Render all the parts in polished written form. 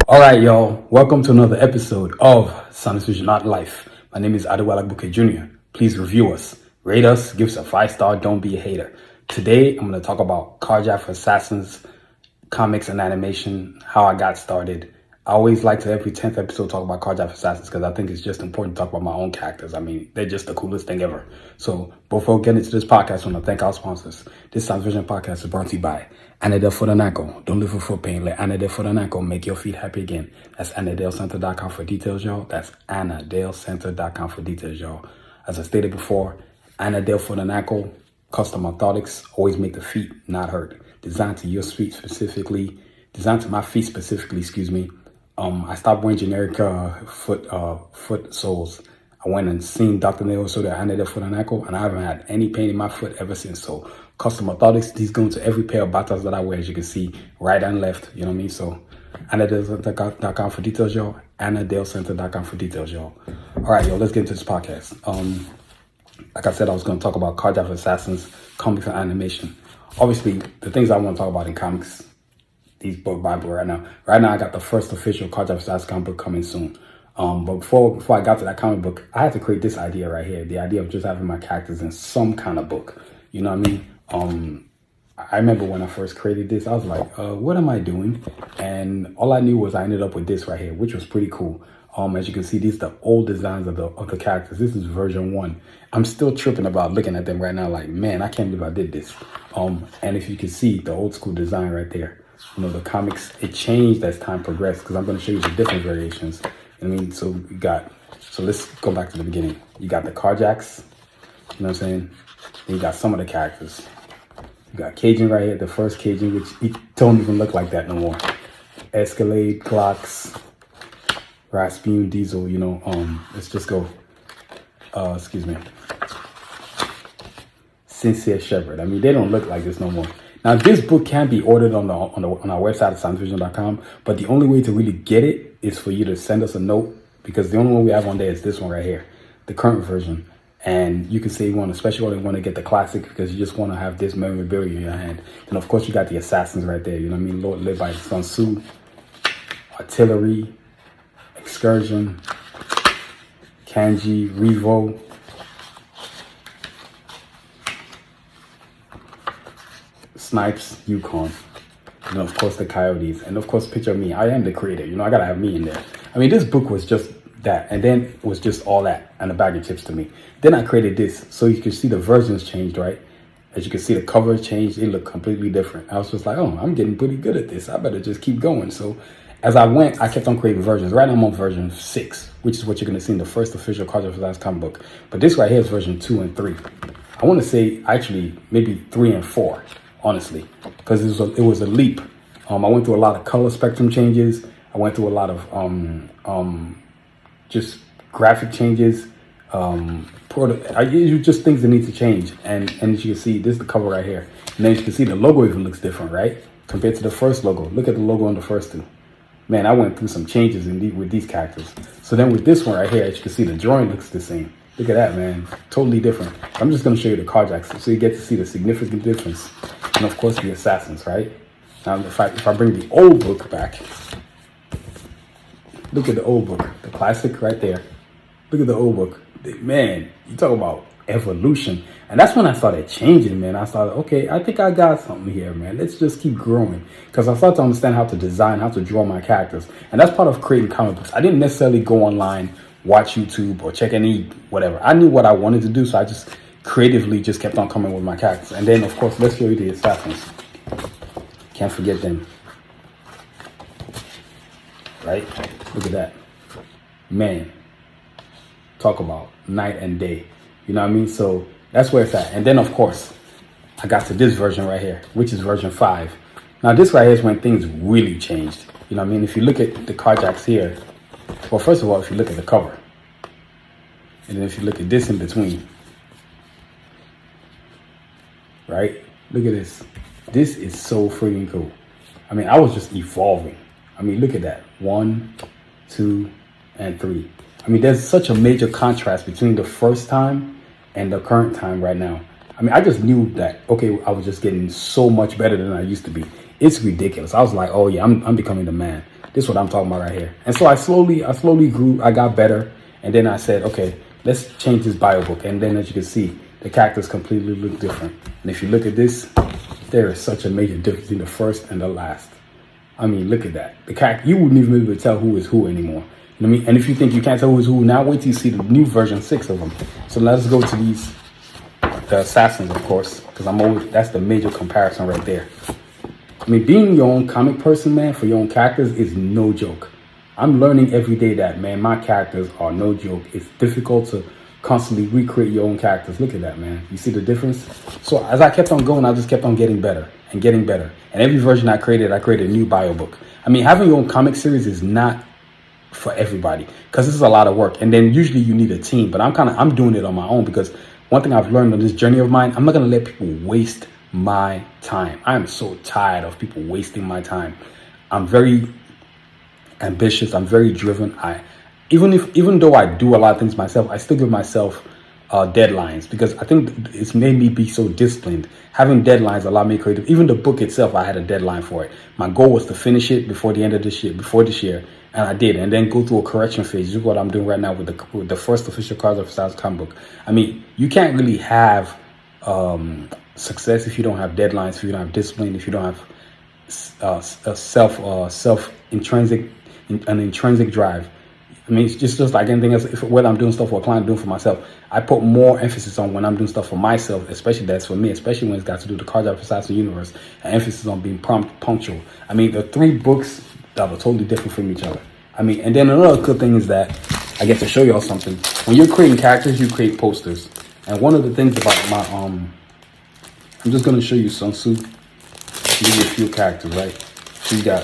All right, y'all. Welcome to another episode of Sanusi Not Life. My name is Adewale Buke Jr. Please review us, rate us, give us a 5-star. Don't be a hater. Today, I'm going to talk about Karjakz Vs Assassins, comics and animation, how I got started. I always like to every 10th episode talk about Karjakz Vs Assassins because I think it's just important to talk about my own characters. I mean, they're just the coolest thing ever. So before getting into this podcast, I want to thank our sponsors. This Science Vision podcast is brought to you by Anadel Fodanako. Don't live with foot pain. Let Anadel Fodanako make your feet happy again. That's AnadelCenter.com for details, y'all. That's AnadelCenter.com for details, y'all. As I stated before, Anadel Fodanako, custom orthotics, always make the feet not hurt. Designed to your feet specifically, designed to my feet specifically, excuse me. I stopped wearing generic foot soles. I went and seen Dr. Neo so that Anadel Fodanako, and I haven't had any pain in my foot ever since. So custom orthotics, these go into every pair of batas that I wear, as you can see, right and left, you know what I mean? So AnadelCenter.com for details, y'all. AnadelCenter.com for details, y'all. All right, yo, let's get into this podcast. Like I said, I was going to talk about Karjakz Vs Assassins, comics and animation. Obviously, the things I want to talk about in comics, these book Bible right now. Right now, I got the first official Karjakz Vs Assassins comic book coming soon. But before I got to that comic book, I had to create this idea right here. The idea of just having my characters in some kind of book. You know what I mean? I remember when I first created this, I was like, what am I doing? And all I knew was I ended up with this right here, which was pretty cool. As you can see, these are the old designs of the characters. This is version 1. I'm still tripping about looking at them right now like, man, I can't believe I did this. And if you can see the old school design right there, you know, the comics, it changed as time progressed because I'm going to show you the different variations. I mean, so let's go back to the beginning. You got the Karjakz, you know what I'm saying? Then you got some of the characters. You got Cajun right here, the first Cajun, which it don't even look like that no more. Escalade, Clocks, Rasputin, Diesel, you know, let's just go, excuse me. Sincere Shepherd. I mean, they don't look like this no more. Now, this book can be ordered on our website at sciencevision.com, but the only way to really get it is for you to send us a note, because the only one we have on there is this one right here, the current version. And you can say you want, especially want to get the classic because you just want to have this memorabilia in your hand. And of course, you got the assassins right there. You know what I mean? Lord led by Sanusi, Artillery, Excursion, Kanji, Revo, Snipes, Yukon, you know, of course the Coyotes, and of course picture me. I am the creator, you know, I gotta have me in there. I mean, this book was just that, and then it was just all that and a bag of chips to me. Then I created this so you can see the versions changed, right? As you can see, the cover changed, it looked completely different. I was just like, oh, I'm getting pretty good at this, I better just keep going. So as I went, I kept on creating versions. Right now I'm on version 6, which is what you're gonna see in the first official Karjakz Vs Assassins comic book. But this right here is version 2 and 3. I want to say actually maybe 3 and 4. Honestly, because it was a leap. I went through a lot of color spectrum changes. I went through a lot of just graphic changes. Just things that need to change. And as you can see, this is the cover right here. And then you can see the logo even looks different, right? Compared to the first logo. Look at the logo on the first two. Man, I went through some changes with these characters. So then with this one right here, as you can see, the drawing looks the same. Look at that, man. Totally different. I'm just going to show you the Karjakz so you get to see the significant difference. And of course, the assassins, right? Now, if I bring the old book back, look at the old book, the classic right there. Look at the old book. Man, you talk about evolution. And that's when I started changing, man. I started, okay, I think I got something here, man. Let's just keep growing. Because I started to understand how to design, how to draw my characters. And that's part of creating comic books. I didn't necessarily go online, watch YouTube, or check any whatever. I knew what I wanted to do, so I just creatively just kept on coming with my characters. And then, of course, let's show you the assassins. Can't forget them. Right? Look at that. Man. Talk about night and day. You know what I mean? So that's where it's at. And then, of course, I got to this version right here, which is version 5. Now, this right here is when things really changed. You know what I mean? If you look at the Karjakz here, well, first of all, if you look at the cover, and then if you look at this in between, right? Look at this. This is so freaking cool. I mean, I was just evolving. I mean, look at that. 1, 2, and 3. I mean, there's such a major contrast between the first time and the current time right now. I mean, I just knew that, okay, I was just getting so much better than I used to be. It's ridiculous. I was like, oh yeah, I'm becoming the man. This is what I'm talking about right here. And so I slowly grew. I got better. And then I said, okay, let's change this bio book. And then as you can see, the characters completely look different. And if you look at this, there is such a major difference between the first and the last. I mean, look at that. The character, you wouldn't even be able to tell who is who anymore. You know what I mean? And if you think you can't tell who is who, now wait till you see the new version 6 of them. So let's go to these, the assassins, of course, because that's the major comparison right there. I mean, being your own comic person, man, for your own characters is no joke. I'm learning every day that, man, my characters are no joke. It's difficult to constantly recreate your own characters. Look at that, man. You see the difference? So as I kept on going, I just kept on getting better and getting better. And every version I created a new bio book. I mean, having your own comic series is not for everybody because this is a lot of work. And then usually you need a team, but I'm doing it on my own because one thing I've learned on this journey of mine, I'm not going to let people waste my time. I am so tired of people wasting my time. I'm very ambitious. I'm very driven. Even though I do a lot of things myself, I still give myself deadlines because I think it's made me be so disciplined. Having deadlines allow me creative. Even the book itself, I had a deadline for it. My goal was to finish it before the end of this year, and I did. And then go through a correction phase. This is what I'm doing right now with the first official Karjakz Vs Assassins comic book. I mean, you can't really have success if you don't have deadlines, if you don't have discipline, if you don't have an intrinsic drive. I mean, it's just like anything else. Whether I'm doing stuff for a client, doing for myself, I put more emphasis on when I'm doing stuff for myself, especially that's for me, especially when it's got to do with the Karjakz Vs Assassins universe, and emphasis on being punctual. I mean, the 3 books that are totally different from each other. I mean, and then another good thing is that I get to show y'all something. When you're creating characters, you create posters. And one of the things about my I'm just gonna show you Sanusi. Give you a few characters, right? So you got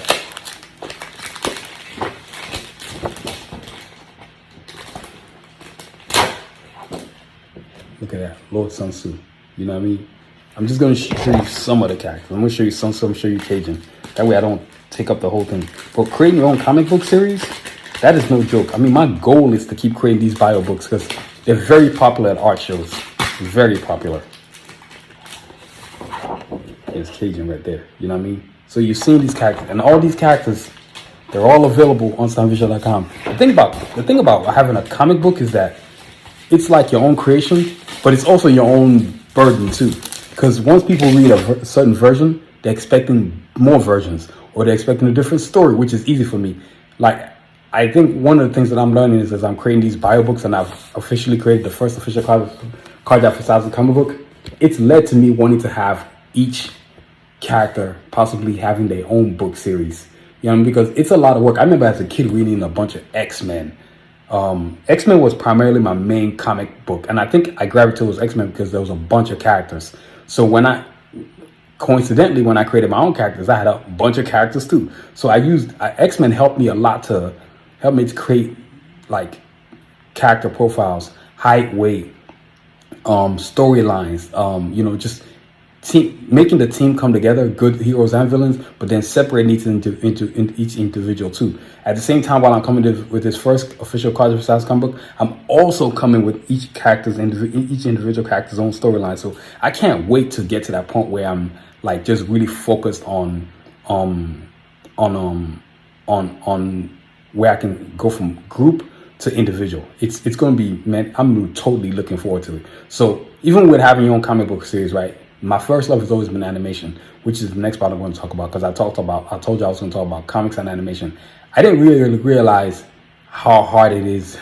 look at that, Lord Sanusi. You know what I mean? I'm just gonna show you some of the characters. I'm gonna show you Sanusi, I'm gonna show you Cajun. That way I don't take up the whole thing. But creating your own comic book series, that is no joke. I mean, my goal is to keep creating these bio books because they're very popular at art shows. Very popular. There's Cajun right there. You know what I mean? So you've seen these characters, and all these characters, they're all available on StoneVisual.com. The thing about having a comic book is that it's like your own creation, but it's also your own burden too. Because once people read a certain version, they're expecting more versions, or they're expecting a different story, which is easy for me. Like, I think one of the things that I'm learning is as I'm creating these bio books, and I've officially created the first official Karjakz Vs Assassins comic book, it's led to me wanting to have each character possibly having their own book series. You know, because it's a lot of work. I remember as a kid reading a bunch of X-Men. X-Men was primarily my main comic book, and I think I gravitated towards X-Men because there was a bunch of characters. So when I created my own characters, I had a bunch of characters too. So I used X-Men helped me a lot to create like character profiles, height, weight, storylines, just making the team come together, good heroes and villains, but then separating each into each individual too. At the same time, while I'm coming with this first official Karjakz Vs Assassins comic book, I'm also coming with each individual character's own storyline. So I can't wait to get to that point where I'm like just really focused on where I can go from group to individual. It's going to be, man, I'm totally looking forward to it. So even with having your own comic book series, right? My first love has always been animation, which is the next part I'm going to talk about, because I told you I was going to talk about comics and animation. I didn't really realize how hard it is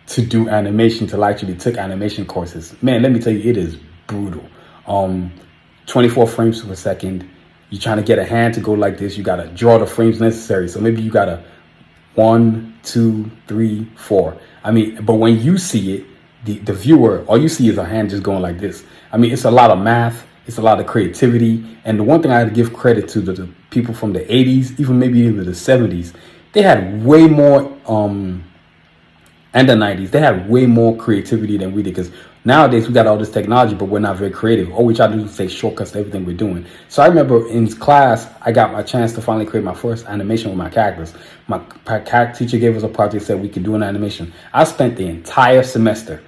to do animation till I actually took animation courses. Man, let me tell you, it is brutal. 24 frames per second. You're trying to get a hand to go like this. You got to draw the frames necessary. So maybe you got to 1, 2, 3, 4. I mean, but when you see it, the viewer, all you see is a hand just going like this. I mean, it's a lot of math. It's a lot of creativity. And the one thing I had to give credit to the people from the 80s, maybe even the 70s, they had way more, and the 90s, they had way more creativity than we did. Because nowadays we got all this technology, but we're not very creative. All we try to do is take shortcuts to everything we're doing. So I remember in class, I got my chance to finally create my first animation with my characters. My character teacher gave us a project, said we could do an animation. I spent the entire semester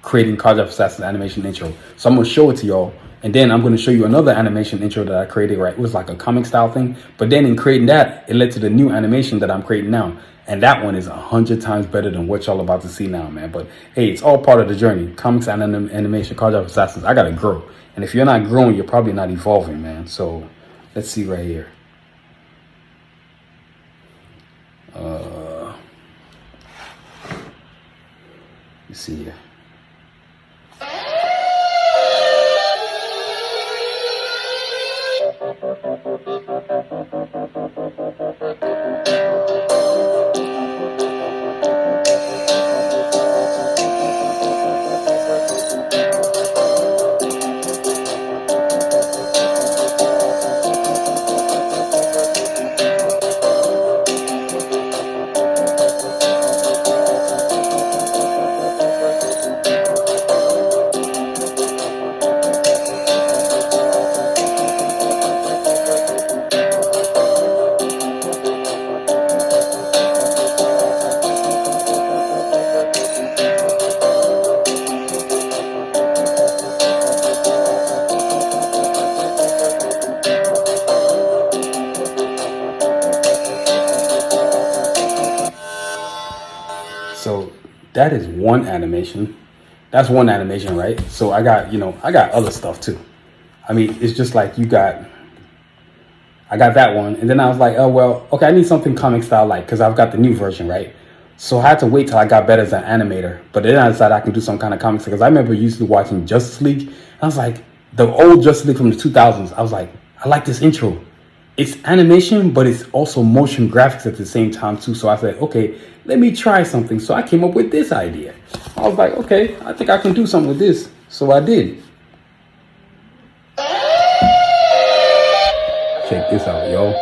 creating Karjakz Vs Assassins animation intro. So I'm going to show it to y'all. And then I'm going to show you another animation intro that I created, right? It was like a comic style thing. But then in creating that, it led to the new animation that I'm creating now. And that one is 100 times better than what y'all about to see now, man. But hey, it's all part of the journey. Comics and animation, Karjakz Vs Assassins. I got to grow. And if you're not growing, you're probably not evolving, man. So let's see right here. Let's see here. So that is one animation. That's one animation, right? So I got, I got other stuff too. I mean, it's just like I got that one. And then I was like, oh, well, okay, I need something comic style like, because I've got the new version, right? So I had to wait till I got better as an animator. But then I decided I can do some kind of comics, because I remember usually watching Justice League. And I was like, the old Justice League from the 2000s. I was like, I like this intro. It's animation, but it's also motion graphics at the same time too. So I said, okay, let me try something. So I came up with this idea. I was like, okay, I think I can do something with this. So I did. Check this out, yo.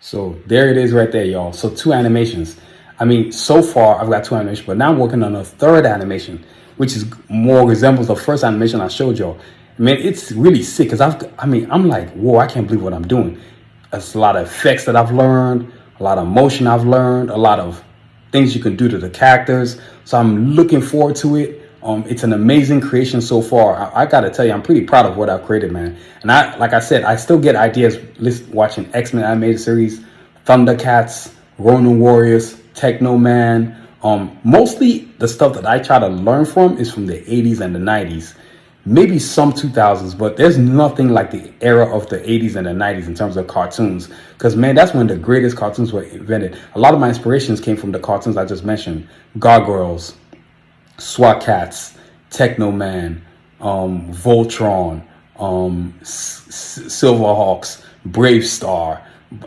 So there it is right there, y'all. So 2 animations. I mean, so far I've got 2 animations, but now I'm working on a 3rd animation, which is more resembles the first animation I showed y'all. Man, it's really sick, because I'm like, whoa, I can't believe what I'm doing. It's a lot of effects that I've learned, a lot of motion I've learned, a lot of things you can do to the characters. So I'm looking forward to it. It's an amazing creation so far. I gotta tell you, I'm pretty proud of what I've created, man. And like I said, I still get ideas watching X-Men animated series, Thundercats, Ronin Warriors, Techno Man. Mostly the stuff that I try to learn from is from the 80s and the 90s. Maybe some 2000s, but there's nothing like the era of the 80s and the 90s in terms of cartoons. Because, man, that's when the greatest cartoons were invented. A lot of my inspirations came from the cartoons I just mentioned. Gargoyles, SWAT Cats, Techno Man, Voltron, Silverhawks, Brave Star.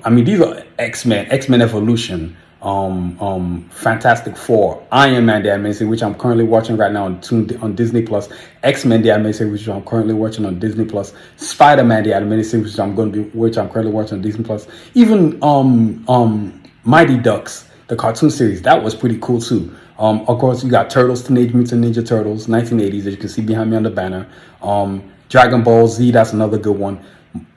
I mean, these are X-Men Evolution, Fantastic Four, Iron Man the animated series, which I'm currently watching right now on Disney Plus, X-Men the animated series, which I'm currently watching on Disney Plus, Spider-Man the animated series, which I'm currently watching on Disney Plus, even Mighty Ducks, the cartoon series, that was pretty cool too. Of course, you got Turtles, Teenage Mutant Ninja Turtles, 1980s, as you can see behind me on the banner. Dragon Ball Z, that's another good one.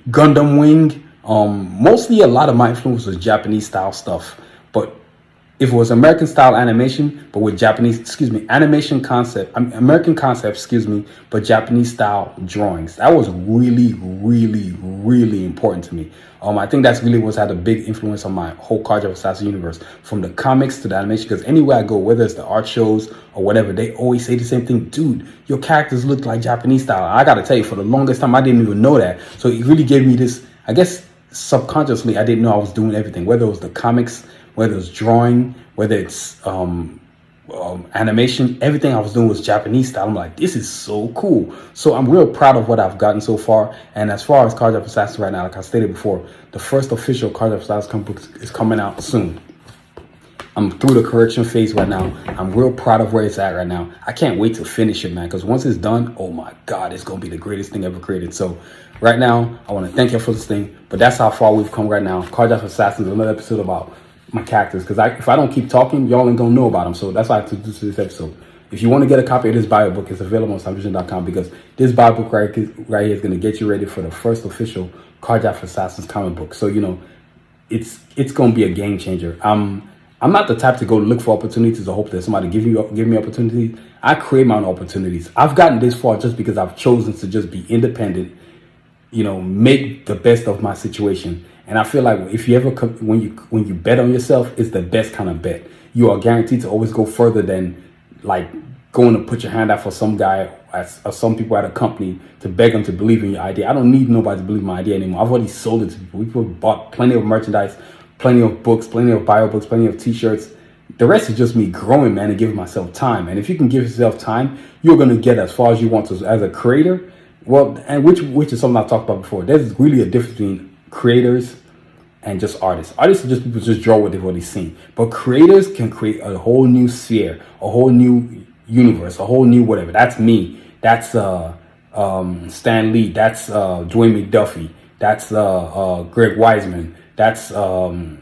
Gundam Wing. Mostly a lot of my influence was Japanese style stuff. But if it was American style animation, but with American concept, but Japanese style drawings. That was really, really, really important to me. I think that's really what's had a big influence on my whole Karjakz Vs Assassins universe, from the comics to the animation. Because anywhere I go, whether it's the art shows or whatever, they always say the same thing. Dude, your characters look like Japanese style. I gotta tell you, for the longest time, I didn't even know that. So it really gave me this, I guess, subconsciously, I didn't know I was doing everything, whether it was the comics, whether it's drawing, whether it's animation. Everything I was doing was Japanese style. I'm like, this is so cool. So I'm real proud of what I've gotten so far. And as far as Karjakz Vs Assassins right now, like I stated before, the first official Karjakz Vs Assassins comic book is coming out soon. I'm through the correction phase right now. I'm real proud of where it's at right now. I can't wait to finish it, man, because once it's done, oh my God, it's going to be the greatest thing ever created. So right now, I want to thank you for this thing, but that's how far we've come right now. Karjakz Vs Assassins, another episode about my characters, because if I don't keep talking, y'all ain't going to know about them. So that's why I have to do this episode. If you want to get a copy of this Bible book, it's available on sanusi.com, because this Bible book right here is going to get you ready for the first official Karjakz Vs Assassins comic book. So, you know, it's going to be a game changer. I'm not the type to go look for opportunities or hope that somebody give me opportunities. I create my own opportunities. I've gotten this far just because I've chosen to just be independent, you know, make the best of my situation. And I feel like if you ever when you bet on yourself, it's the best kind of bet. You are guaranteed to always go further than like going to put your hand out for some guy or some people at a company to beg them to believe in your idea. I don't need nobody to believe in my idea anymore. I've already sold it to people. People bought plenty of merchandise, plenty of books, plenty of bio books, plenty of t-shirts. The rest is just me growing, man, and giving myself time. And if you can give yourself time, you're going to get as far as you want to as a creator. Well, and which is something I've talked about before. There's really a difference between creators and just artists. Artists are just people just draw what they've already seen. But creators can create a whole new sphere, a whole new universe, a whole new whatever. That's me. That's Stan Lee. That's Dwayne McDuffie. That's Greg Wiseman. That's Todd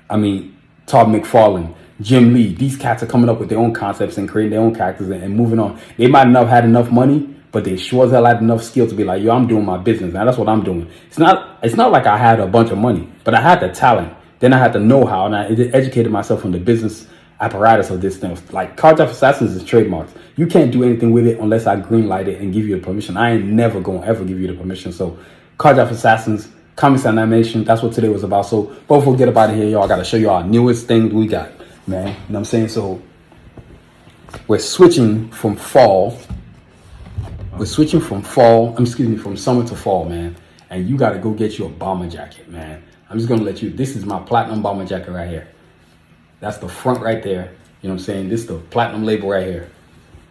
McFarlane, Jim Lee. These cats are coming up with their own concepts and creating their own characters and moving on. They might not have had enough money, but they sure as hell had enough skill to be like, yo, I'm doing my business. Now that's what I'm doing. It's not like I had a bunch of money, but I had the talent. Then I had the know-how, and I educated myself on the business apparatus of this thing. Like Karjakz Vs Assassins is trademarked. You can't do anything with it unless I greenlight it and give you the permission. I ain't never gonna ever give you the permission. So Karjakz Vs Assassins, comics and animation, that's what today was about. So before we get up out of here, y'all, I gotta show you our newest thing we got, man. You know what I'm saying? So we're switching from fall. We're switching from from summer to fall, man. And you gotta go get you a bomber jacket, man. I'm just gonna let you, this is my platinum bomber jacket right here. That's the front right there. You know what I'm saying? This is the platinum label right here.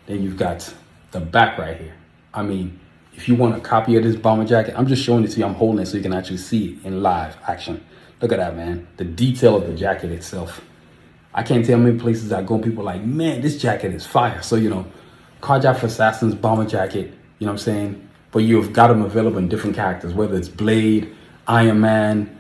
Then you've got the back right here. I mean, if you want a copy of this bomber jacket, I'm just showing it to you. I'm holding it so you can actually see it in live action. Look at that, man. The detail of the jacket itself. I can't tell how many places I go and people are like, man, this jacket is fire. So, you know, Karjakz Vs Assassins bomber jacket, you know what I'm saying? But you've got them available in different characters, whether it's Blade, Iron Man,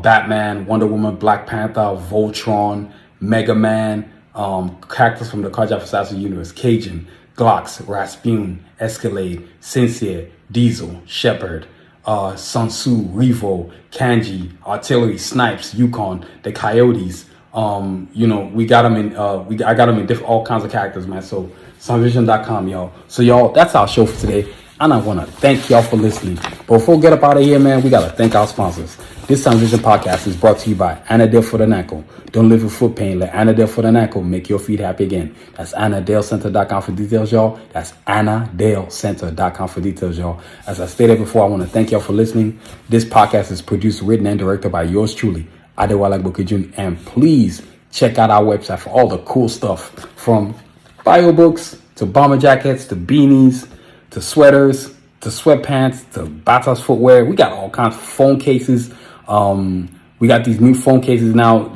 Batman, Wonder Woman, Black Panther, Voltron, Mega Man, characters from the Karjakz Vs Assassins universe, Cajun, Glocks, Rasputin, Escalade, Sincere, Diesel, Shepard, Sanusi, Revo, Kanji, Artillery, Snipes, Yukon, the Coyotes. You know, we got them in I got them in all kinds of characters, man. So sunvision.com, y'all. So y'all, that's our show for today. And I want to thank y'all for listening. But before we get up out of here, man, we got to thank our sponsors. This Sound Vision podcast is brought to you by Anadale for the Naco. Don't live with foot pain. Let Anadale for the Naco make your feet happy again. That's AnadaleCenter.com for details, y'all. That's AnadaleCenter.com for details, y'all. As I stated before, I want to thank y'all for listening. This podcast is produced, written, and directed by yours truly, Adewale Agboke Jr. And please check out our website for all the cool stuff, from bio books to bomber jackets to beanies to sweaters to sweatpants to Batas footwear. We got all kinds of phone cases. We got these new phone cases now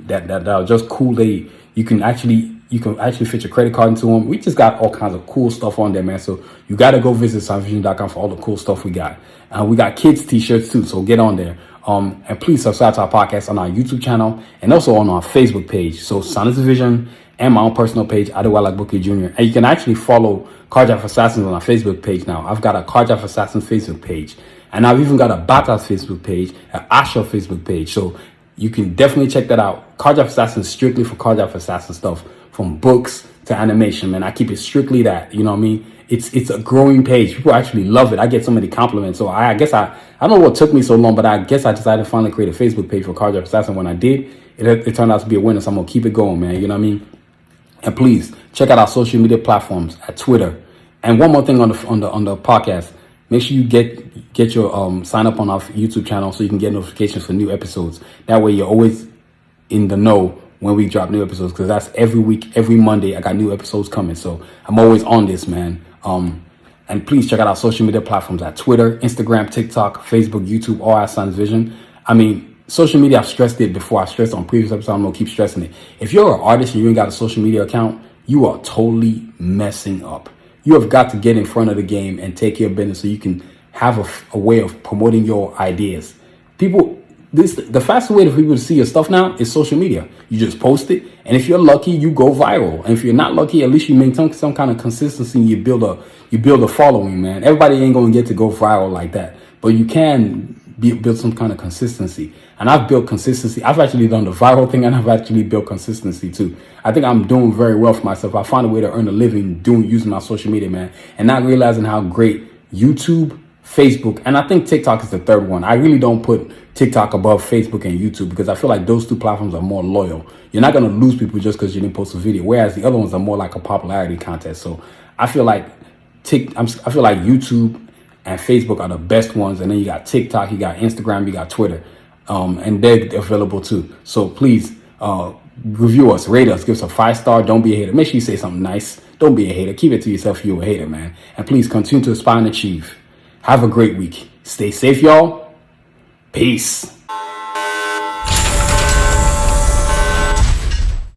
that are just cool. You can actually fit your credit card into them. We just got all kinds of cool stuff on there, man. So you got to go visit sunvision.com for all the cool stuff we got. We got kids t-shirts too, so get on there. And please subscribe to our podcast on our YouTube channel and also on our Facebook page. So Sanusi Vision and my own personal page, Adewale Agboke Jr. And you can actually follow Karjakz Vs Assassins on our Facebook page now. I've got a Karjakz Vs Assassins Facebook page. And I've even got a Batas Facebook page, an Asha Facebook page. So you can definitely check that out. Karjakz Vs Assassins strictly for Karjakz Vs Assassins stuff, from books to animation, man. I keep it strictly that, you know what I mean? It's a growing page. People actually love it. I get so many compliments. So I guess I don't know what took me so long, but I guess I decided to finally create a Facebook page for Karjakz Vs Assassins. When I did, it turned out to be a winner. So I'm going to keep it going, man. You know what I mean? And please check out our social media platforms at Twitter. And one more thing on the podcast. Make sure you get your sign up on our YouTube channel so you can get notifications for new episodes. That way you're always in the know when we drop new episodes, because that's every week, every Monday. I got new episodes coming, so I'm always on this, man. And please check out our social media platforms at Twitter, Instagram, TikTok, Facebook, YouTube, all at Sans Vision. I mean, social media, I've stressed it before. I stressed on previous episodes. I'm going to keep stressing it. If you're an artist and you ain't got a social media account, you are totally messing up. You have got to get in front of the game and take care of business so you can have a way of promoting your ideas. The fastest way for people to see your stuff now is social media. You just post it, and if you're lucky, you go viral. And if you're not lucky, at least you maintain some kind of consistency. You build a following, man. Everybody ain't gonna get to go viral like that, but you can build some kind of consistency. And I've built consistency. I've actually done the viral thing, and I've actually built consistency too. I think I'm doing very well for myself. I found a way to earn a living using my social media, man, and not realizing how great YouTube, Facebook, and I think TikTok is the third one. I really don't put TikTok above Facebook and YouTube because I feel like those two platforms are more loyal. You're not going to lose people just because you didn't post a video, whereas the other ones are more like a popularity contest. So I feel like YouTube and Facebook are the best ones, and then you got TikTok, you got Instagram, you got Twitter, and they're available too. So please review us, rate us, give us a 5-star. Don't be a hater. Make sure you say something nice. Don't be a hater. Keep it to yourself if you're a hater, man. And please continue to aspire and achieve. Have a great week. Stay safe, y'all. Peace.